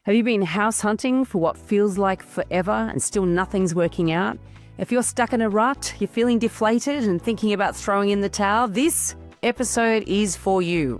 Have you been house hunting for what feels like forever and still nothing's working out? If you're stuck in a rut, you're feeling deflated and thinking about throwing in the towel, this episode is for you.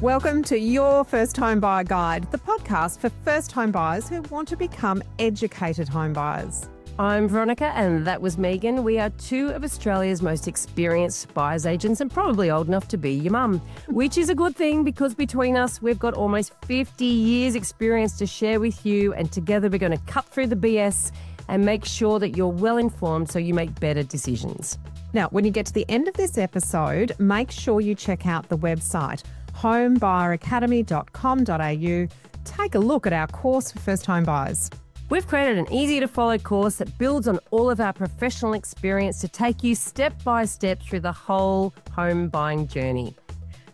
Welcome to Your First Home Buyer Guide, the podcast for first home buyers who want to become educated home buyers. I'm Veronica and that was Meighan. We are two of Australia's most experienced buyer's agents and probably old enough to be your mum, which is a good thing because between us, we've got almost 50 years experience to share with you, and together we're going to cut through the BS and make sure that you're well informed so you make better decisions. Now, when you get to the end of this episode, make sure you check out the website homebuyeracademy.com.au. Take a look at our course for first home buyers. We've created an easy-to-follow course that builds on all of our professional experience to take you step by step through the whole home buying journey.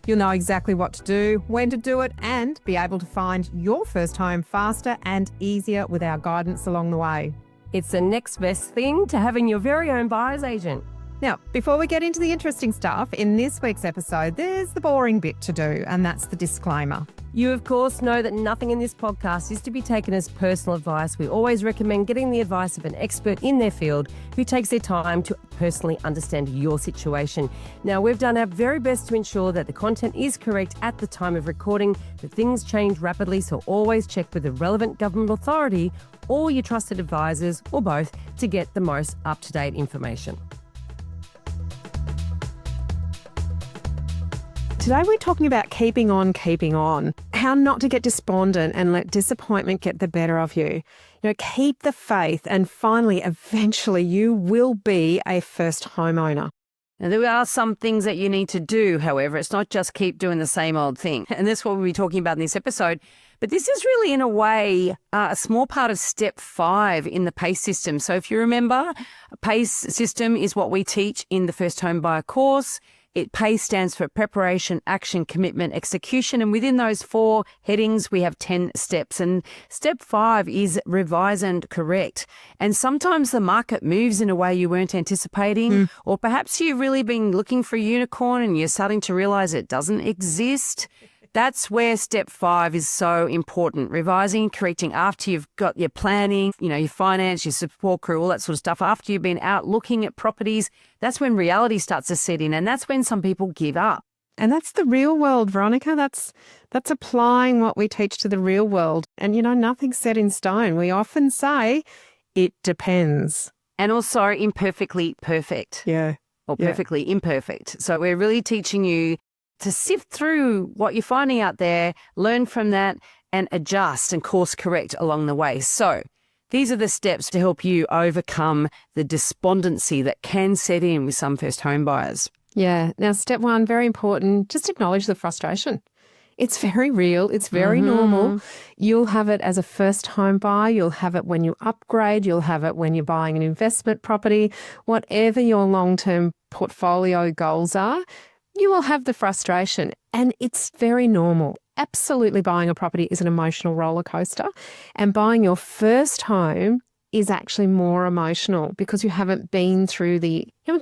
You'll know exactly what to do, when to do it, and be able to find your first home faster and easier with our guidance along the way. It's the next best thing to having your very own buyer's agent. Now, before we get into the interesting stuff, in this week's episode, there's the boring bit to do, and that's the disclaimer. You, of course, know that nothing in this podcast is to be taken as personal advice. We always recommend getting the advice of an expert in their field who takes their time to personally understand your situation. Now, we've done our very best to ensure that the content is correct at the time of recording, but things change rapidly, so always check with the relevant government authority or your trusted advisors, or both, to get the most up-to-date information. Today we're talking about keeping on, how not to get despondent and let disappointment get the better of you. Keep the faith, and finally, eventually, you will be a first homeowner. Now, there are some things that you need to do, however. It's not just keep doing the same old thing. And that's what we'll be talking about in this episode. But this is really, in a way, a small part of step 5 in the PACE system. So if you remember, a PACE system is what we teach in the First Home Buyer course. PACE stands for preparation, action, commitment, execution. And within those 4 headings, we have 10 steps. And step 5 is revise and correct. And sometimes the market moves in a way you weren't anticipating, or perhaps you've really been looking for a unicorn and you're starting to realize it doesn't exist. That's where step 5 is so important. Revising, correcting after you've got your planning, your finance, your support crew, all that sort of stuff. After you've been out looking at properties, that's when reality starts to set in, and that's when some people give up. And that's the real world, Veronica. That's applying what we teach to the real world. And, nothing's set in stone. We often say it depends. And also imperfectly perfect. Yeah. Or perfectly imperfect. So we're really teaching you to sift through what you're finding out there, learn from that, and adjust and course correct along the way. So these are the steps to help you overcome the despondency that can set in with some first home buyers. Yeah. Now, step 1, very important, just acknowledge the frustration. It's very real. It's very normal. You'll have it as a first home buyer. You'll have it when you upgrade. You'll have it when you're buying an investment property. Whatever your long-term portfolio goals are, you will have the frustration, and it's very normal. Absolutely, buying a property is an emotional roller coaster, and buying your first home is actually more emotional because you haven't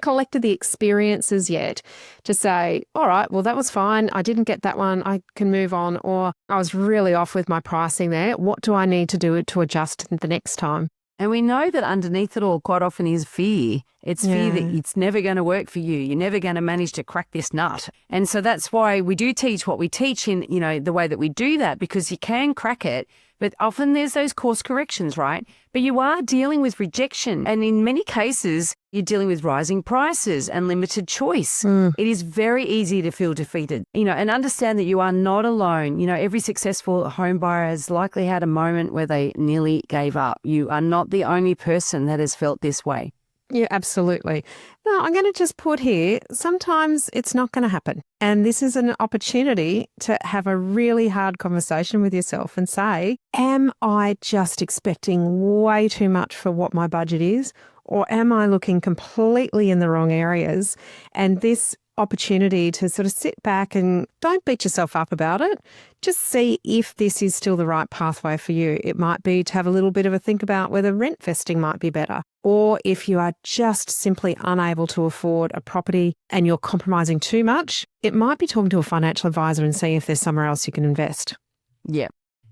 collected the experiences yet to say, all right, well, that was fine. I didn't get that one. I can move on. Or I was really off with my pricing there. What do I need to do to adjust the next time? And we know that underneath it all quite often is fear. It's fear that it's never going to work for you. You're never going to manage to crack this nut. And so that's why we do teach what we teach in, the way that we do that, because you can crack it. But often there's those course corrections, right? But you are dealing with rejection. And in many cases, you're dealing with rising prices and limited choice. It is very easy to feel defeated, and understand that you are not alone. Every successful home buyer has likely had a moment where they nearly gave up. You are not the only person that has felt this way. Yeah, absolutely. Now, I'm going to just put here, sometimes it's not going to happen. And this is an opportunity to have a really hard conversation with yourself and say, am I just expecting way too much for what my budget is? Or am I looking completely in the wrong areas? And this opportunity to sort of sit back and don't beat yourself up about it. Just see if this is still the right pathway for you. It might be to have a little bit of a think about whether rent vesting might be better, or if you are just simply unable to afford a property and you're compromising too much, it might be talking to a financial advisor and see if there's somewhere else you can invest. Yeah.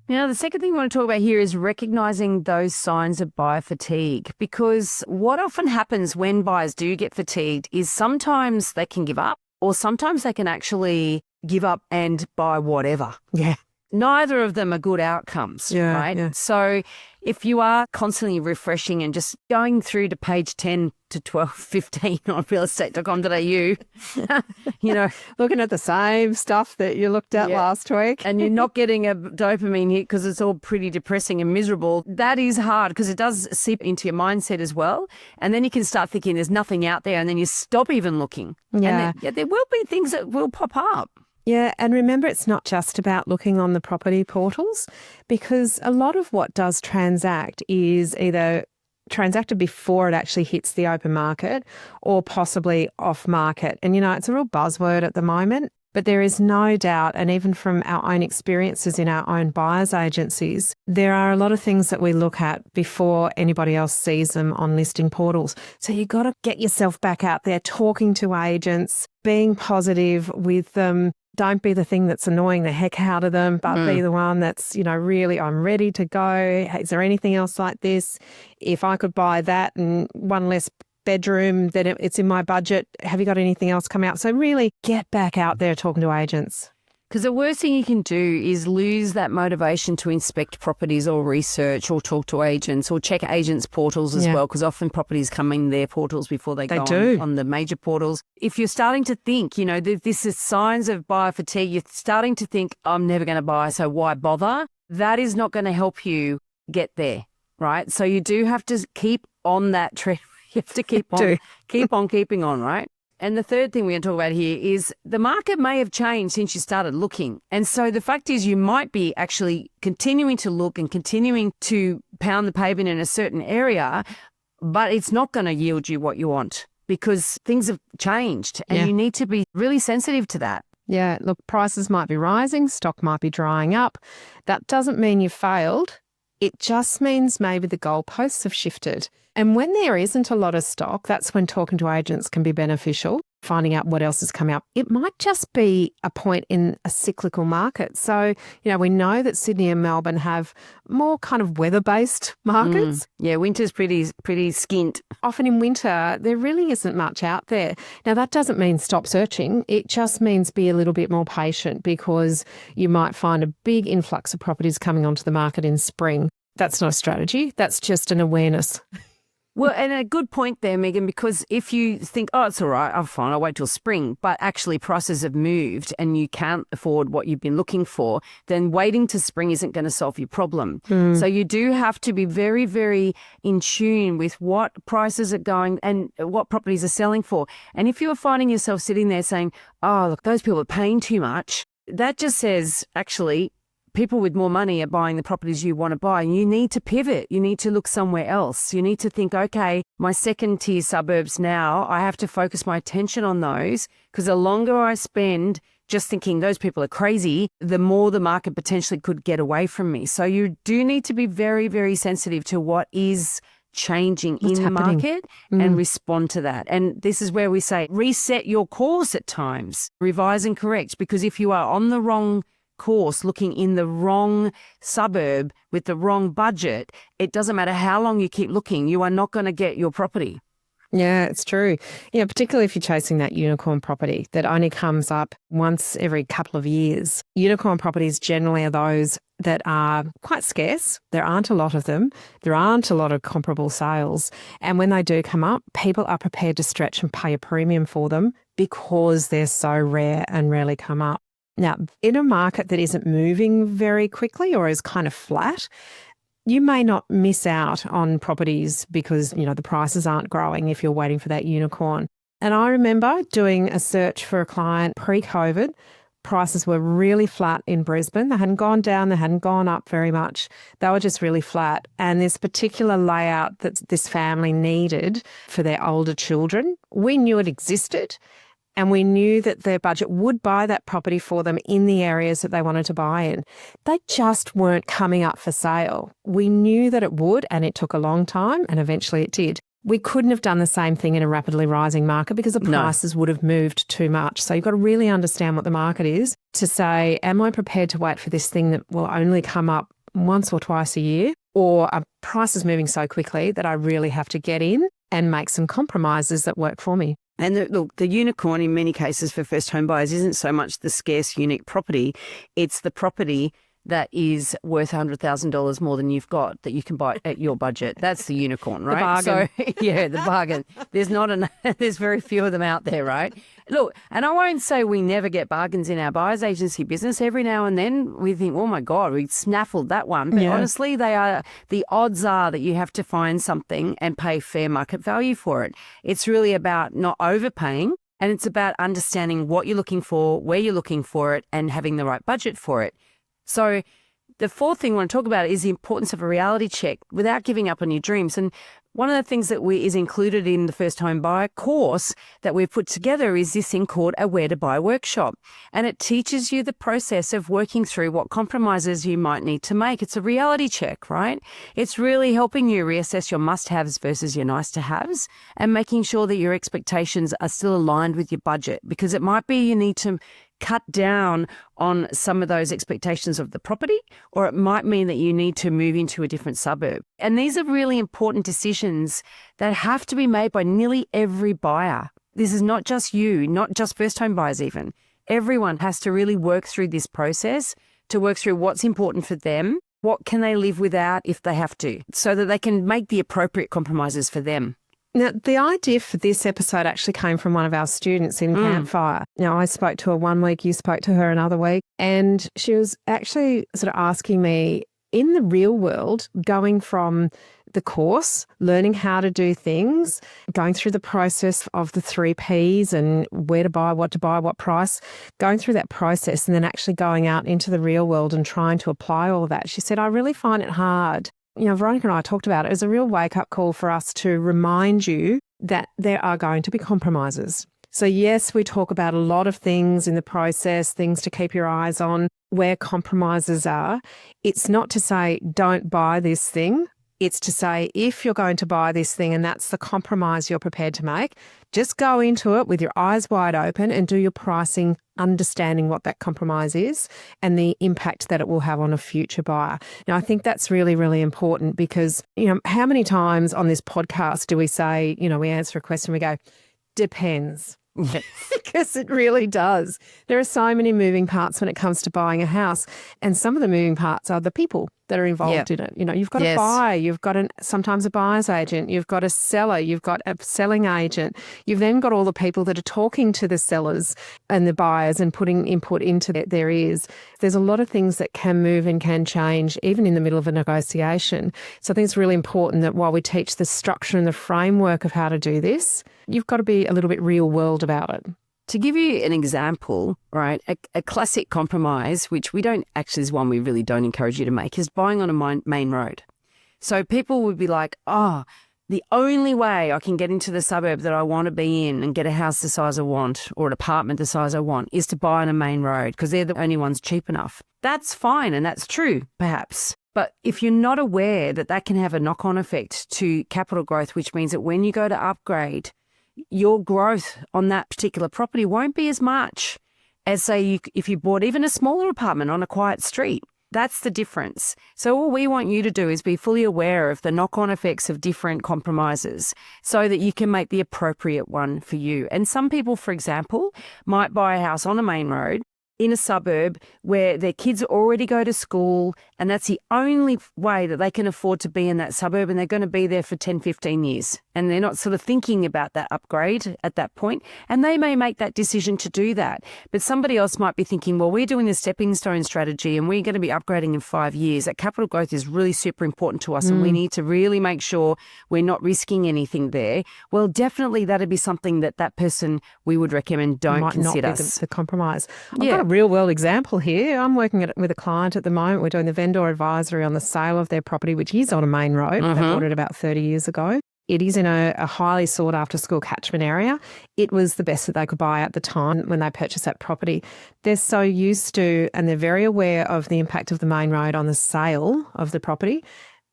Now, the second thing we want to talk about here is recognizing those signs of buyer fatigue, because what often happens when buyers do get fatigued is sometimes they can give up, or sometimes they can actually give up and buy whatever. Yeah. Neither of them are good outcomes, right? Yeah. So if you are constantly refreshing and just going through to page 10 to 12, 15 on realestate.com.au, Looking at the same stuff that you looked at last week. and you're not getting a dopamine hit because it's all pretty depressing and miserable, that is hard because it does seep into your mindset as well. And then you can start thinking there's nothing out there, and then you stop even looking. Yeah. And there will be things that will pop up. Yeah, and remember, it's not just about looking on the property portals, because a lot of what does transact is either transacted before it actually hits the open market or possibly off market. And, it's a real buzzword at the moment, but there is no doubt, and even from our own experiences in our own buyers agencies, there are a lot of things that we look at before anybody else sees them on listing portals. So you've got to get yourself back out there, talking to agents, being positive with them. Don't be the thing that's annoying the heck out of them, but be the one that's, really, I'm ready to go. Is there anything else like this? If I could buy that and one less bedroom, then it's in my budget. Have you got anything else come out? So really get back out there talking to agents. Because the worst thing you can do is lose that motivation to inspect properties or research or talk to agents or check agents' portals as well, because often properties come in their portals before they go on the major portals. If you're starting to think, this is signs of buyer fatigue, you're starting to think, I'm never going to buy, so why bother? That is not going to help you get there, right? So you do have to keep on that trend. You have to keep on keeping on, right? And the third thing we're going to talk about here is the market may have changed since you started looking. And so the fact is you might be actually continuing to look and continuing to pound the pavement in a certain area, but it's not going to yield you what you want because things have changed and you need to be really sensitive to that. Yeah, look, prices might be rising, stock might be drying up. That doesn't mean you failed. It just means maybe the goalposts have shifted. And when there isn't a lot of stock, that's when talking to agents can be beneficial, finding out what else is coming up. It might just be a point in a cyclical market. So, we know that Sydney and Melbourne have more kind of weather-based markets. Yeah, winter's pretty skint. Often in winter, there really isn't much out there. Now, that doesn't mean stop searching. It just means be a little bit more patient because you might find a big influx of properties coming onto the market in spring. That's not a strategy. That's just an awareness. Well, and a good point there, Meighan, because if you think, it's all right, I'm fine, I'll wait till spring, but actually prices have moved and you can't afford what you've been looking for, then waiting to spring isn't going to solve your problem. So you do have to be very, very in tune with what prices are going and what properties are selling for. And if you're finding yourself sitting there saying, look, those people are paying too much, that just says, actually, people with more money are buying the properties you want to buy. And you need to pivot. You need to look somewhere else. You need to think, okay, my second tier suburbs now, I have to focus my attention on those because the longer I spend just thinking those people are crazy, the more the market potentially could get away from me. So you do need to be very, very sensitive to what is changing in the market and respond to that. And this is where we say reset your course at times, revise and correct, because if you are on the wrong course, looking in the wrong suburb with the wrong budget, it doesn't matter how long you keep looking, you are not going to get your property. Yeah, it's true. Particularly if you're chasing that unicorn property that only comes up once every couple of years. Unicorn properties generally are those that are quite scarce. There aren't a lot of them. There aren't a lot of comparable sales. And when they do come up, people are prepared to stretch and pay a premium for them because they're so rare and rarely come up. Now, in a market that isn't moving very quickly or is kind of flat, you may not miss out on properties because, the prices aren't growing if you're waiting for that unicorn. And I remember doing a search for a client pre-COVID. Prices were really flat in Brisbane. They hadn't gone down, they hadn't gone up very much. They were just really flat. And this particular layout that this family needed for their older children, we knew it existed. and we knew that their budget would buy that property for them in the areas that they wanted to buy in. They just weren't coming up for sale. We knew that it would, and it took a long time, and eventually it did. We couldn't have done the same thing in a rapidly rising market because the prices would have moved too much. So you've got to really understand what the market is to say, am I prepared to wait for this thing that will only come up once or twice a year? Or are prices moving so quickly that I really have to get in and make some compromises that work for me? And look, the unicorn in many cases for first home buyers isn't so much the scarce, unique property. It's the property that is worth $100,000 more than you've got that you can buy at your budget. That's the unicorn, right? The bargain. So, yeah, the bargain. There's very few of them out there, right? Look, and I won't say we never get bargains in our buyer's agency business. Every now and then we think, oh my God, we snaffled that one. But honestly, the odds are that you have to find something and pay fair market value for it. It's really about not overpaying, and it's about understanding what you're looking for, where you're looking for it, and having the right budget for it. So the fourth thing I want to talk about is the importance of a reality check without giving up on your dreams. And one of the things that is included in the first home buyer course that we've put together is this thing called a Where to Buy workshop. And it teaches you the process of working through what compromises you might need to make. It's a reality check, right? It's really helping you reassess your must-haves versus your nice-to-haves and making sure that your expectations are still aligned with your budget, because it might be you need to cut down on some of those expectations of the property, or it might mean that you need to move into a different suburb. And these are really important decisions that have to be made by nearly every buyer. This is not just you, not just first home buyers even. Everyone has to really work through this process to work through what's important for them, what can they live without if they have to, so that they can make the appropriate compromises for them. Now, the idea for this episode actually came from one of our students in Campfire. Now, I spoke to her one week, you spoke to her another week, and she was actually sort of asking me, in the real world, going from the course, learning how to do things, going through the process of the 3 Ps and where to buy, what price, going through that process and then actually going out into the real world and trying to apply all of that. She said, I really find it hard. You know, Veronica and I talked about it as a real wake-up call for us to remind you that there are going to be compromises. So yes, we talk about a lot of things in the process, things to keep your eyes on, where compromises are. It's not to say don't buy this thing. It's to say if you're going to buy this thing and that's the compromise you're prepared to make, just go into it with your eyes wide open and do your pricing, understanding what that compromise is and the impact that it will have on a future buyer. Now, I think that's really, really important because, you know, how many times on this podcast do we say, you know, we answer a question, we go, depends. Because it really does. There are so many moving parts when it comes to buying a house, and some of the moving parts are the people that are involved in it. You know, you've got a buyer, you've got sometimes a buyer's agent, you've got a seller, you've got a selling agent. You've then got all the people that are talking to the sellers and the buyers and putting input into their ears. There's a lot of things that can move and can change even in the middle of a negotiation. So I think it's really important that while we teach the structure and the framework of how to do this, you've got to be a little bit real world about it. To give you an example, right, a classic compromise, which is one we really don't encourage you to make, is buying on a main road. So people would be like, the only way I can get into the suburb that I want to be in and get a house the size I want or an apartment the size I want is to buy on a main road because they're the only ones cheap enough. That's fine and that's true, perhaps. But if you're not aware that that can have a knock-on effect to capital growth, which means that when you go to upgrade, your growth on that particular property won't be as much as, say, if you bought even a smaller apartment on a quiet street. That's the difference. So all we want you to do is be fully aware of the knock-on effects of different compromises so that you can make the appropriate one for you. And some people, for example, might buy a house on a main road in a suburb where their kids already go to school and that's the only way that they can afford to be in that suburb, and they're going to be there for 10, 15 years. And they're not sort of thinking about that upgrade at that point. And they may make that decision to do that. But somebody else might be thinking, well, we're doing the stepping stone strategy and we're going to be upgrading in 5 years. That capital growth is really super important to us and we need to really make sure we're not risking anything there. Well, definitely that'd be something that person we would recommend don't consider. Not be the compromise. I've got a real world example here. I'm working with a client at the moment. We're doing the vendor advisory on the sale of their property, which is on a main road. They bought it about 30 years ago. It is in a highly sought after school catchment area. It was the best that they could buy at the time when they purchased that property. They're so used to, and they're very aware of the impact of the main road on the sale of the property.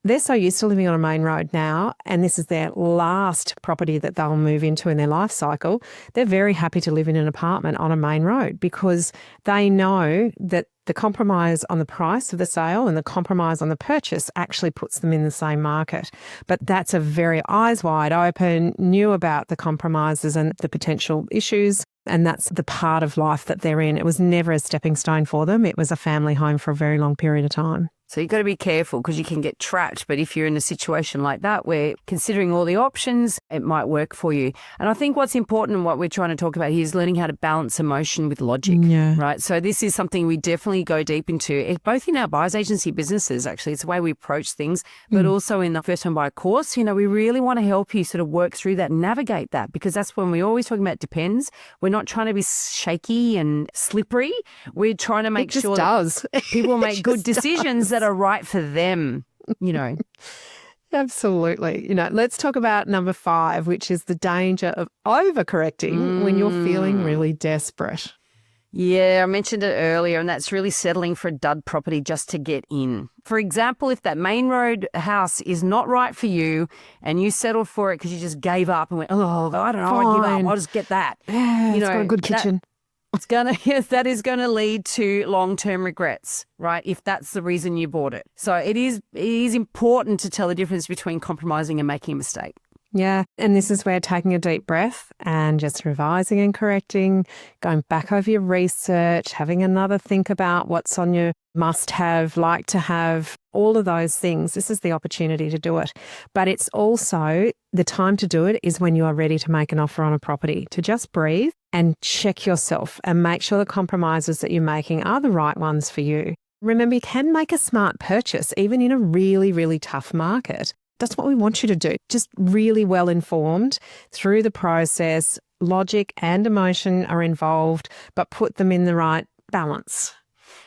They're so used to living on a main road now, and this is their last property that they'll move into in their life cycle. They're very happy to live in an apartment on a main road because they know that the compromise on the price of the sale and the compromise on the purchase actually puts them in the same market. But that's a very eyes wide open, knew about the compromises and the potential issues. And that's the part of life that they're in. It was never a stepping stone for them. It was a family home for a very long period of time. So you've got to be careful because you can get trapped. But if you're in a situation like that where considering all the options, it might work for you. And I think what's important and what we're trying to talk about here is learning how to balance emotion with logic, right? So this is something we definitely go deep into, both in our buyer's agency businesses, actually. It's the way we approach things, but also in the first home buyer course. You know, we really want to help you sort of work through that, navigate that, because that's when we're always talking about depends. We're not trying to be shaky and slippery. We're trying to make sure that people make good decisions that are right for them, you know. Absolutely. You know, let's talk about number 5, which is the danger of overcorrecting when you're feeling really desperate. Yeah, I mentioned it earlier, and that's really settling for a dud property just to get in. For example, if that main road house is not right for you and you settled for it because you just gave up and went, oh, I don't know, I'll give up, I'll just get that. Yeah, it's got a good kitchen. That is going to lead to long-term regrets, right? If that's the reason you bought it. So it is important to tell the difference between compromising and making a mistake. Yeah. And this is where taking a deep breath and just revising and correcting, going back over your research, having another think about what's on your must-have, like to have, all of those things. This is the opportunity to do it. But it's also the time to do it is when you are ready to make an offer on a property, to just breathe and check yourself and make sure the compromises that you're making are the right ones for you. Remember, you can make a smart purchase even in a really, really tough market. That's what we want you to do. Just really well informed through the process. Logic and emotion are involved, but put them in the right balance.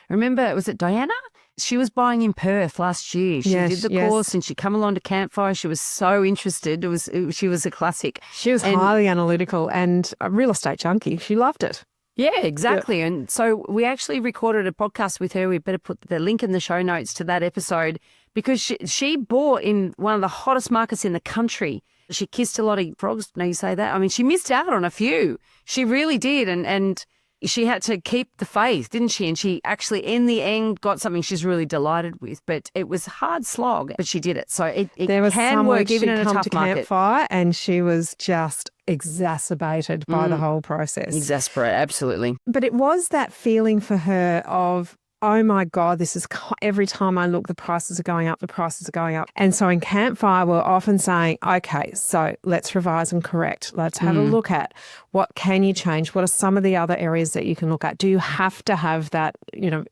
Remember, was it Diana? She was buying in Perth last year. She did the course and she come along to Campfire. She was so interested. She was a classic. She was highly analytical and a real estate junkie. She loved it. Yeah, exactly. Yeah. And so we actually recorded a podcast with her. We better put the link in the show notes to that episode because she bought in one of the hottest markets in the country. She kissed a lot of frogs. Now you say that. I mean, she missed out on a few. She really did. And she had to keep the faith, didn't she? And she actually, in the end, got something she's really delighted with. But it was a hard slog, but she did it. So it can work even in a tough market. Campfire, and she was just exacerbated by the whole process. Exasperate, absolutely. But it was that feeling for her of, oh my God, this is every time I look, the prices are going up, the prices are going up. And so in Campfire, we're often saying, okay, so let's revise and correct. Let's have a look at what can you change? What are some of the other areas that you can look at? Do you have to have that,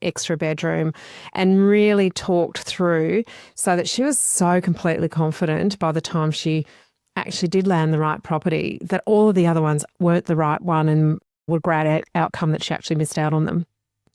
extra bedroom? And really talked through so that she was so completely confident by the time she actually did land the right property that all of the other ones weren't the right one and were a great outcome that she actually missed out on them.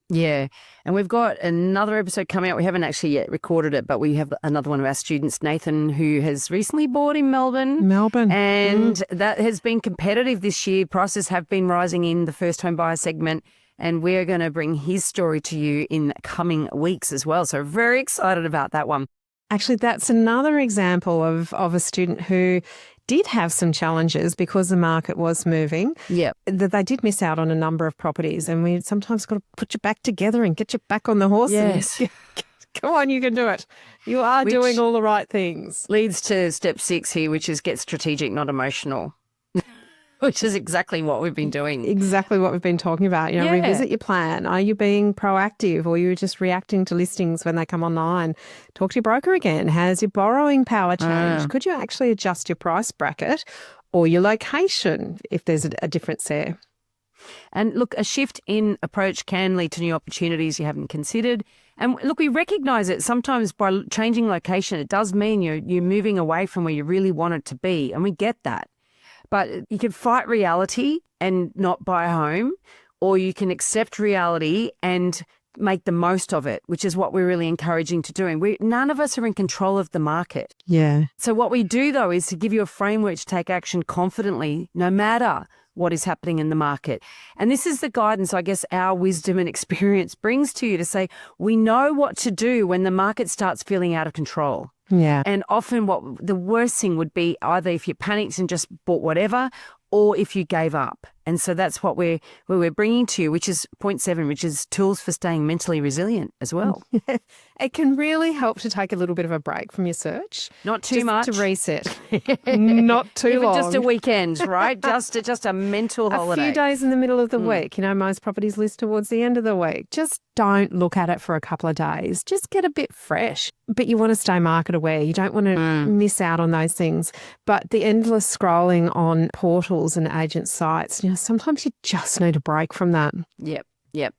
Yeah. And we've got another episode coming out. We haven't actually yet recorded it, but we have another one of our students, Nathan, who has recently bought in Melbourne. And that has been competitive this year. Prices have been rising in the first home buyer segment. And we're going to bring his story to you in coming weeks as well. So very excited about that one. Actually, that's another example of a student who did have some challenges because the market was moving. Yeah. That they did miss out on a number of properties, and we sometimes got to put you back together and get you back on the horse. Yes. Come on, you can do it. You are doing all the right things. Leads to step 6 here, which is get strategic, not emotional. Which is exactly what we've been doing. Exactly what we've been talking about. Revisit your plan. Are you being proactive, or are you just reacting to listings when they come online? Talk to your broker again. Has your borrowing power changed? Could you actually adjust your price bracket or your location if there's a difference there? And look, a shift in approach can lead to new opportunities you haven't considered. And look, we recognise it sometimes by changing location. It does mean you're moving away from where you really want it to be, and we get that. But you can fight reality and not buy a home, or you can accept reality and make the most of it, which is what we're really encouraging to do. And none of us are in control of the market. Yeah. So what we do, though, is to give you a framework to take action confidently, no matter what is happening in the market. And this is the guidance, I guess, our wisdom and experience brings to you to say, we know what to do when the market starts feeling out of control. Yeah. And often the worst thing would be either if you panicked and just bought whatever, or if you gave up. And so that's what we're bringing to you, which is point 7, which is tools for staying mentally resilient as well. It can really help to take a little bit of a break from your search. Not too much. To reset. Not too Even long. just a weekend, right? just a mental holiday. A few days in the middle of the week. Most properties list towards the end of the week. Just don't look at it for a couple of days. Just get a bit fresh. But you want to stay market aware. You don't want to miss out on those things. But the endless scrolling on portals and agent sites, sometimes you just need a break from that. Yep.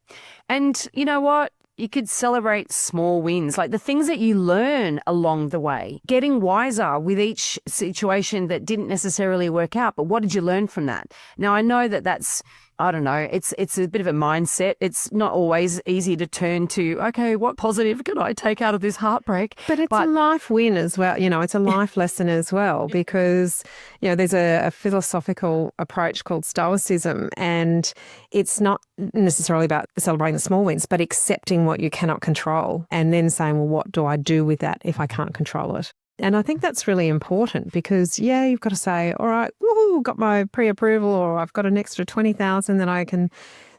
And you know what? You could celebrate small wins, like the things that you learn along the way, getting wiser with each situation that didn't necessarily work out. But what did you learn from that? Now, I know that's, I don't know, it's a bit of a mindset. It's not always easy to turn to, okay, what positive can I take out of this heartbreak? But it's a life win as well. It's a life lesson as well, because, there's a philosophical approach called Stoicism, and it's not necessarily about celebrating the small wins, but accepting what you cannot control and then saying, well, what do I do with that if I can't control it? And I think that's really important because, you've got to say, all right, woohoo, got my pre-approval, or I've got an extra 20,000 that I can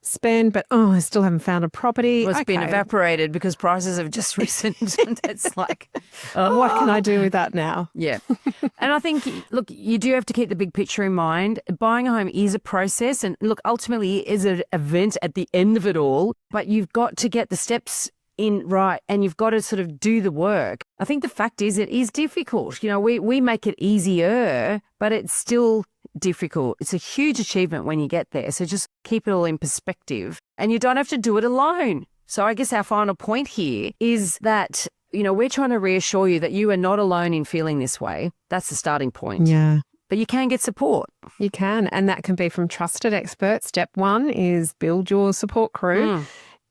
spend, but I still haven't found a property. Well, it's been evaporated because prices have just risen. And it's like, what can I do with that now? Yeah. And I think, look, you do have to keep the big picture in mind. Buying a home is a process, and look, ultimately it is an event at the end of it all, but you've got to get the steps in right, and you've got to sort of do the work. I think the fact is it is difficult. We make it easier, but it's still difficult. It's a huge achievement when you get there. So just keep it all in perspective, and you don't have to do it alone. So I guess our final point here is that, we're trying to reassure you that you are not alone in feeling this way. That's the starting point. Yeah. But you can get support. You can, and that can be from trusted experts. Step 1 is build your support crew.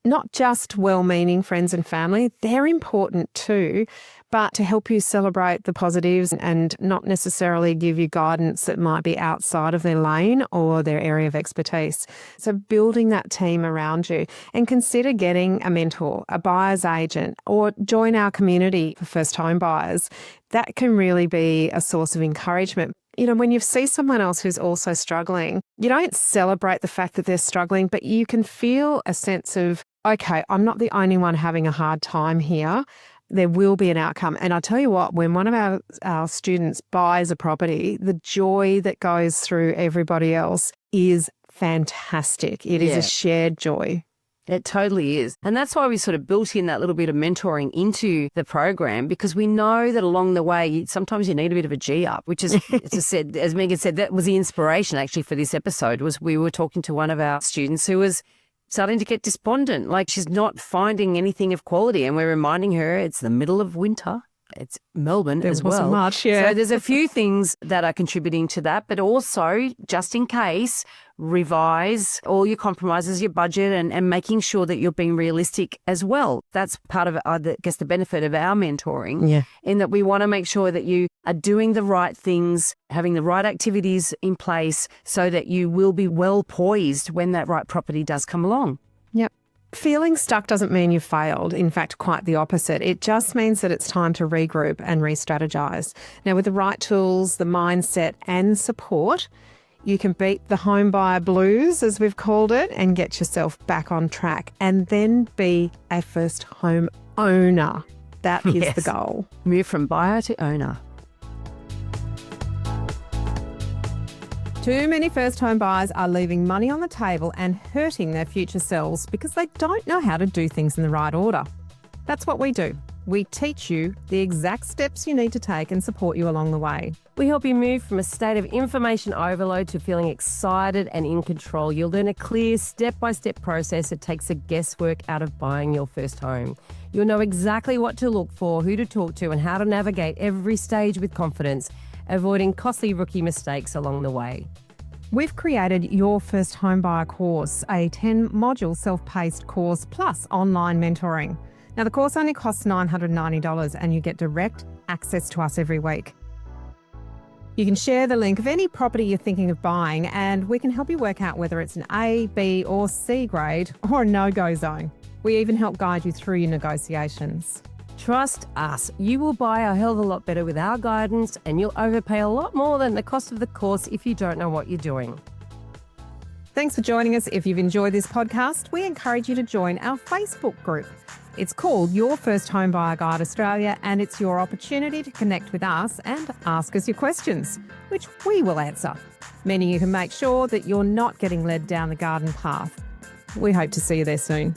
Not just well-meaning friends and family, they're important too, but to help you celebrate the positives and not necessarily give you guidance that might be outside of their lane or their area of expertise. So building that team around you, and consider getting a mentor, a buyer's agent, or join our community for first home buyers. That can really be a source of encouragement. When you see someone else who's also struggling, you don't celebrate the fact that they're struggling, but you can feel a sense of, okay, I'm not the only one having a hard time here. There will be an outcome. And I'll tell you what, when one of our students buys a property, the joy that goes through everybody else is fantastic. It is a shared joy. It totally is. And that's why we sort of built in that little bit of mentoring into the program, because we know that along the way, sometimes you need a bit of a G up, which is, as Meighan said, that was the inspiration actually for this episode. Was we were talking to one of our students who was starting to get despondent, like she's not finding anything of quality. And we're reminding her it's the middle of winter. It's Melbourne as well. There wasn't much, yeah. So there's a few things that are contributing to that, but also, just in case, revise all your compromises, your budget, and making sure that you're being realistic as well. That's part of, I guess, the benefit of our mentoring, in that we want to make sure that you are doing the right things, having the right activities in place so that you will be well poised when that right property does come along. Yep. Feeling stuck doesn't mean you've failed. In fact, quite the opposite. It just means that it's time to regroup and re-strategize. Now, with the right tools, the mindset and support, you can beat the home buyer blues, as we've called it, and get yourself back on track, and then be a first home owner. That is the goal. Move from buyer to owner. Too many first home buyers are leaving money on the table and hurting their future selves because they don't know how to do things in the right order. That's what we do. We teach you the exact steps you need to take and support you along the way. We help you move from a state of information overload to feeling excited and in control. You'll learn a clear step-by-step process that takes the guesswork out of buying your first home. You'll know exactly what to look for, who to talk to, and how to navigate every stage with confidence, avoiding costly rookie mistakes along the way. We've created your first home buyer course, a 10-module self-paced course plus online mentoring. Now, the course only costs $990 and you get direct access to us every week. You can share the link of any property you're thinking of buying and we can help you work out whether it's an A, B or C grade or a no-go zone. We even help guide you through your negotiations. Trust us, you will buy a hell of a lot better with our guidance and you'll overpay a lot more than the cost of the course if you don't know what you're doing. Thanks for joining us. If you've enjoyed this podcast, we encourage you to join our Facebook group. It's called Your First Home Buyer Guide Australia and it's your opportunity to connect with us and ask us your questions, which we will answer, meaning you can make sure that you're not getting led down the garden path. We hope to see you there soon.